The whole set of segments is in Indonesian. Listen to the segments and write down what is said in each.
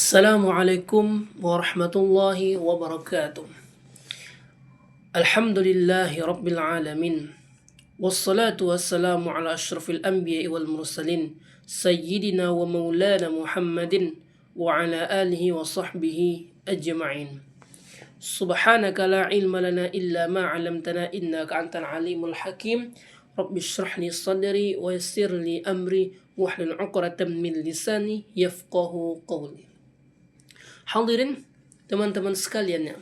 Assalamualaikum warahmatullahi wabarakatuh. Alhamdulillahi rabbil alamin. Wassalatu wassalamu ala ashrafil anbiya'i wal mursalin sayyidina wa maulana Muhammadin wa ala alihi wa sahbihi ajma'in. Subhanaka la ilma lana illa ma 'allamtana innaka antal alimul hakim. Rabbi shrah li sadri wa yassir li amri wahlul 'uqdatam min lisani yafqahu qawli. Hadirin teman-teman sekalian, ya.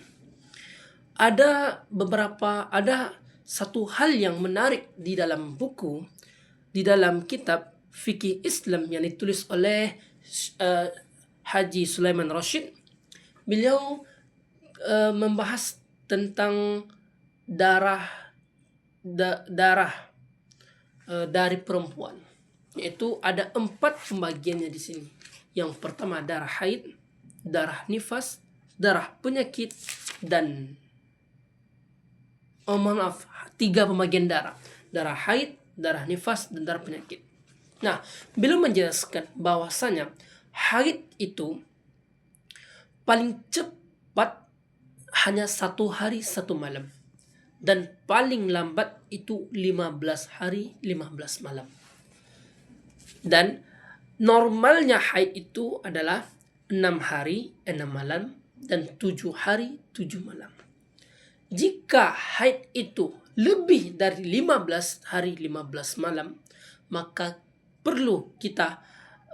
Ada satu hal yang menarik di dalam dalam kitab fikih Islam yang ditulis oleh Haji Sulaiman Rashid. Beliau membahas tentang darah dari perempuan, yaitu ada 4 pembagiannya di sini. Yang pertama darah haid, darah nifas, darah penyakit, dan 3 pembagian darah. Darah haid, darah nifas, dan darah penyakit. Nah, beliau menjelaskan bahwasanya haid itu paling cepat hanya 1 hari 1 malam. Dan paling lambat itu 15 hari 15 malam. Dan normalnya haid itu adalah 6 hari 6 malam dan 7 hari 7 malam. Jika haid itu lebih dari 15 hari 15 malam, maka perlu kita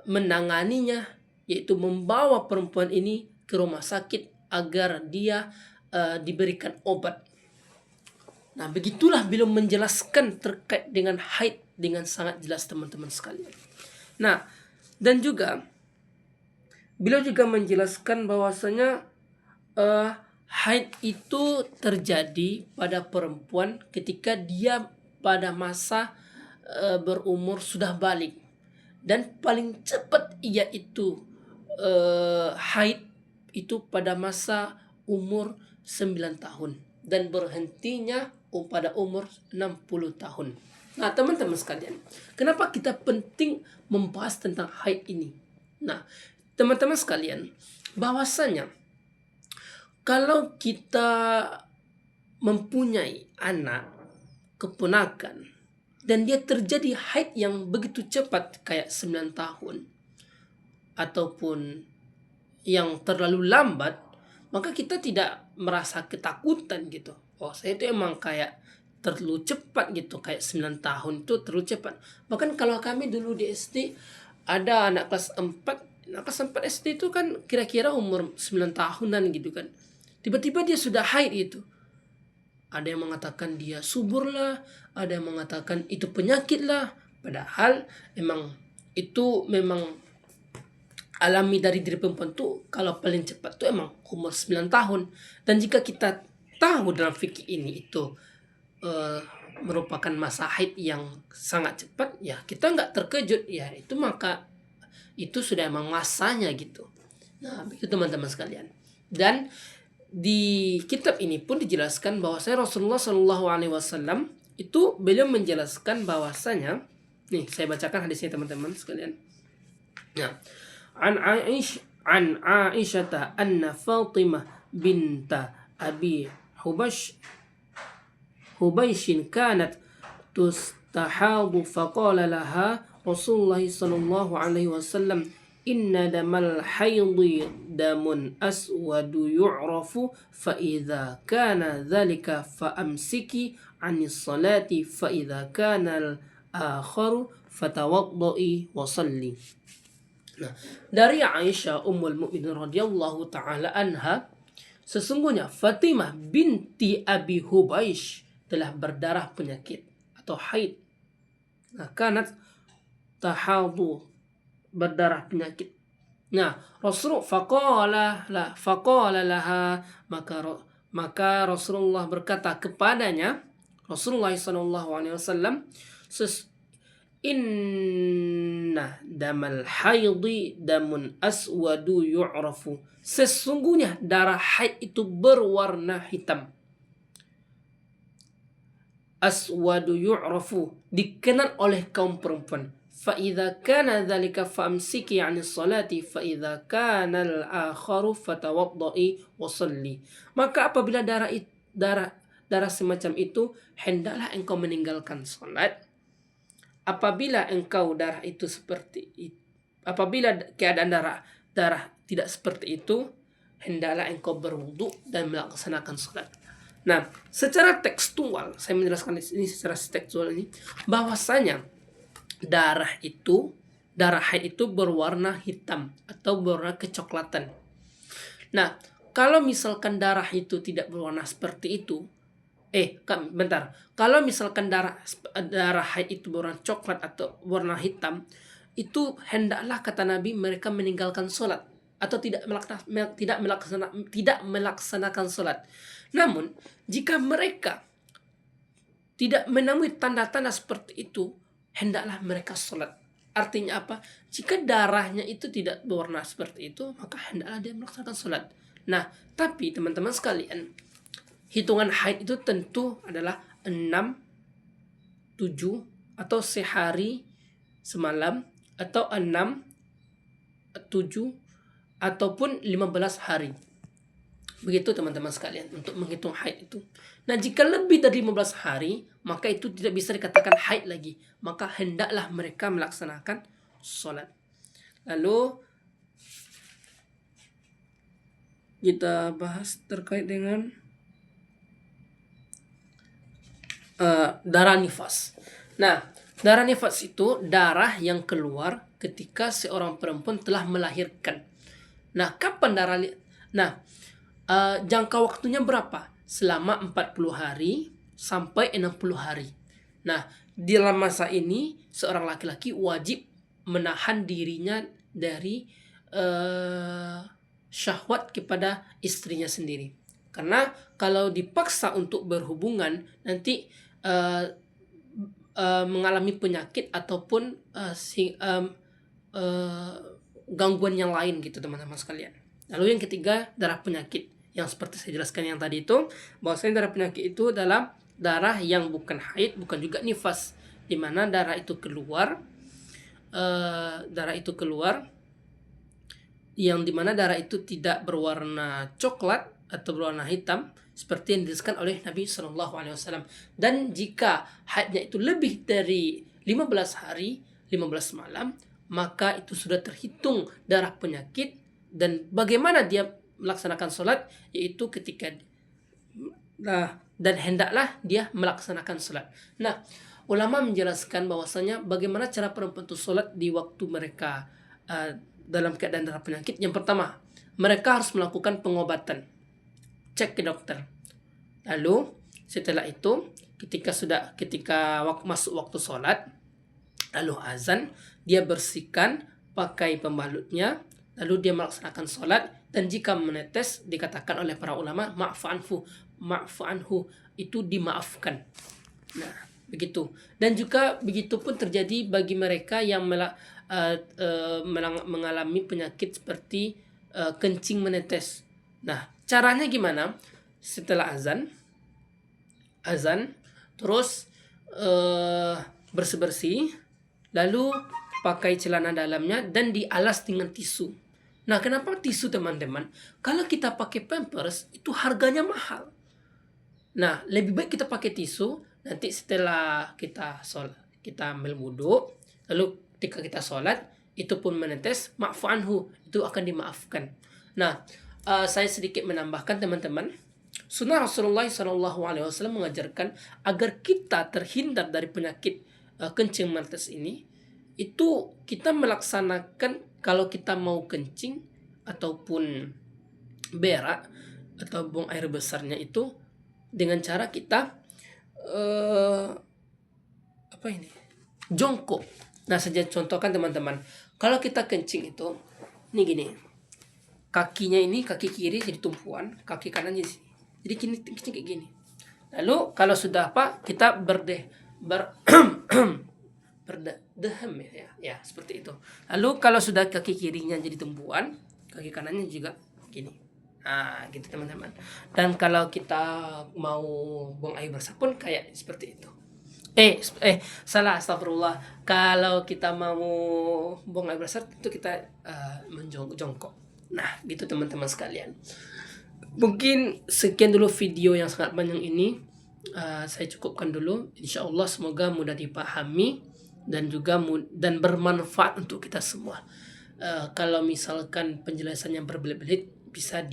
menanganinya, yaitu membawa perempuan ini ke rumah sakit agar dia diberikan obat. Nah, begitulah beliau menjelaskan terkait dengan haid dengan sangat jelas, teman-teman sekalian. Nah, dan juga beliau juga menjelaskan bahwasanya haid itu terjadi pada perempuan ketika dia pada masa berumur sudah balik, dan paling cepat yaitu haid itu pada masa umur 9 tahun dan berhentinya pada umur 60 tahun. Nah, teman-teman sekalian, kenapa kita penting membahas tentang haid ini? Nah, teman-teman sekalian, bahwasanya kalau kita mempunyai anak, keponakan, dan dia terjadi haid yang begitu cepat kayak 9 tahun ataupun yang terlalu lambat, maka kita tidak merasa ketakutan gitu. Oh, saya itu emang kayak terlalu cepat gitu, kayak 9 tahun itu terlalu cepat. Bahkan kalau kami dulu di SD, ada anak kelas 4 SD itu kan kira-kira umur 9 tahunan gitu kan. Tiba-tiba dia sudah haid itu. Ada yang mengatakan dia subur lah, ada yang mengatakan itu penyakit lah. Padahal itu memang alami dari diri perempuan tuh, kalau paling cepat tuh emang umur 9 tahun. Dan jika kita tahu dalam fikih ini itu merupakan masa haid yang sangat cepat, ya kita nggak terkejut, ya itu maka itu sudah emang masanya gitu. Nah, begitu teman-teman sekalian. Dan di kitab ini pun dijelaskan bahwasanya Rasulullah Shallallahu Alaihi Wasallam itu beliau menjelaskan bahwasanya, nih saya bacakan hadisnya teman-teman sekalian. Nah, an Aisyah anna Fatimah binta Abi Hubaishin kanat tustahadu faqala laha Rasulullah sallallahu alaihi wasallam inna damal haidhi damun aswadu yu'rafu fa idza kana dhalika fa amsiki 'anis salati fa idza kana al-akharu fatawaddai wa salli. Nah, dari Aisyah Ummul Mukminin radhiyallahu taala anha, sesungguhnya Fatimah binti Abi Hubaish telah berdarah penyakit atau haid. Nah, kanat tahadu, berdarah penyakit. Nah, faqala laha, maka Rasulullah berkata kepadanya, Rasulullah sallallahu alaihi wasallam, inna damal haidhi damun aswadu yu'rafu, sesungguhnya darah haid itu berwarna hitam. Aswadu yu'rafu, dikenal oleh kaum perempuan. fa idza kana dzalika famsiki 'anis salati fa idza kana al-akharu fatawaddai wa shalli. Maka apabila darah semacam itu, hendaklah engkau meninggalkan salat. Apabila engkau darah itu seperti itu, apabila keadaan darah tidak seperti itu, hendaklah engkau berwudu dan melaksanakan salat. Nah, secara tekstual, saya menjelaskan ini secara tekstual ini, bahwasanya darah haid itu berwarna hitam atau berwarna kecoklatan. Nah, kalau misalkan darah itu tidak berwarna seperti itu, bentar. Kalau misalkan darah haid itu berwarna coklat atau warna hitam, itu hendaklah kata Nabi mereka meninggalkan sholat atau tidak melaksanakan sholat. Namun jika mereka tidak menemui tanda-tanda seperti itu, hendaklah mereka sholat. Artinya apa? Jika darahnya itu tidak berwarna seperti itu, maka hendaklah dia melaksanakan sholat. Nah, tapi teman-teman sekalian, hitungan haid itu tentu adalah 6, 7, atau sehari semalam, atau 6, 7, ataupun 15 hari. Begitu teman-teman sekalian untuk menghitung haid itu. Nah, jika lebih dari 15 hari, maka itu tidak bisa dikatakan haid lagi. Maka hendaklah mereka melaksanakan sholat. Lalu kita bahas terkait dengan darah nifas. Nah, darah nifas itu darah yang keluar ketika seorang perempuan telah melahirkan. Nah, kapan jangka waktunya berapa? Selama 40 hari sampai 60 hari. Nah, di dalam masa ini seorang laki-laki wajib menahan dirinya dari syahwat kepada istrinya sendiri. Karena kalau dipaksa untuk berhubungan, nanti mengalami penyakit ataupun gangguan yang lain gitu teman-teman sekalian. Lalu yang ketiga, darah penyakit. Yang seperti saya jelaskan yang tadi itu, bahwasanya darah penyakit itu adalah darah yang bukan haid, bukan juga nifas, di mana darah itu keluar yang dimana darah itu tidak berwarna coklat atau berwarna hitam seperti yang dijelaskan oleh Nabi SAW. Dan jika haidnya itu lebih dari 15 hari 15 malam, maka itu sudah terhitung darah penyakit. Dan bagaimana dia melaksanakan sholat, yaitu ketika dan hendaklah dia melaksanakan sholat. Nah, ulama menjelaskan bahwasanya bagaimana cara perempuan itu sholat di waktu mereka dalam keadaan darah penyakit. Yang pertama, mereka harus melakukan pengobatan, cek ke dokter. Lalu setelah itu ketika masuk waktu sholat, lalu azan, dia bersihkan pakai pembalutnya, lalu dia melaksanakan sholat. Dan jika menetes, dikatakan oleh para ulama ma'fu anhu, itu dimaafkan. Nah, begitu. Dan juga begitu pun terjadi bagi mereka yang mengalami penyakit seperti kencing menetes. Nah, caranya gimana? Setelah azan terus bersih-bersih, lalu pakai celana dalamnya dan dialas dengan tisu. Nah, kenapa tisu teman-teman? Kalau kita pakai Pampers itu harganya mahal. Nah, lebih baik kita pakai tisu. Nanti setelah kita ambil wudhu, lalu ketika kita sholat, itu pun menetes, ma'fu anhu, itu akan dimaafkan. Nah, saya sedikit menambahkan teman-teman, sunnah Rasulullah SAW mengajarkan agar kita terhindar dari penyakit kencing menetes ini, itu kita melaksanakan kalau kita mau kencing ataupun berak atau buang air besarnya itu dengan cara kita jongkok. Nah, saya contohkan teman-teman, kalau kita kencing itu ini gini, kakinya ini, kaki kiri jadi tumpuan, kaki kanan jadi sini, jadi kini kencing kayak gini. Lalu kalau sudah kita berdehem ya seperti itu. Lalu kalau sudah kaki kirinya jadi tumpuan, kaki kanannya juga gini. Nah, gitu teman-teman. Dan kalau kita mau buang air besar pun kayak seperti itu. Salah, astagfirullah. Kalau kita mau buang air besar tentu kita menjongkok. Nah, gitu teman-teman sekalian. Mungkin sekian dulu video yang sangat panjang ini. Saya cukupkan dulu. Insya Allah semoga mudah dipahami dan juga dan bermanfaat untuk kita semua. Kalau misalkan penjelasannya berbelit-belit bisa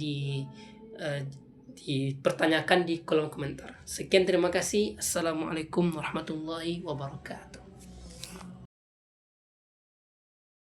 dipertanyakan di kolom komentar. Sekian, terima kasih. Assalamualaikum warahmatullahi wabarakatuh.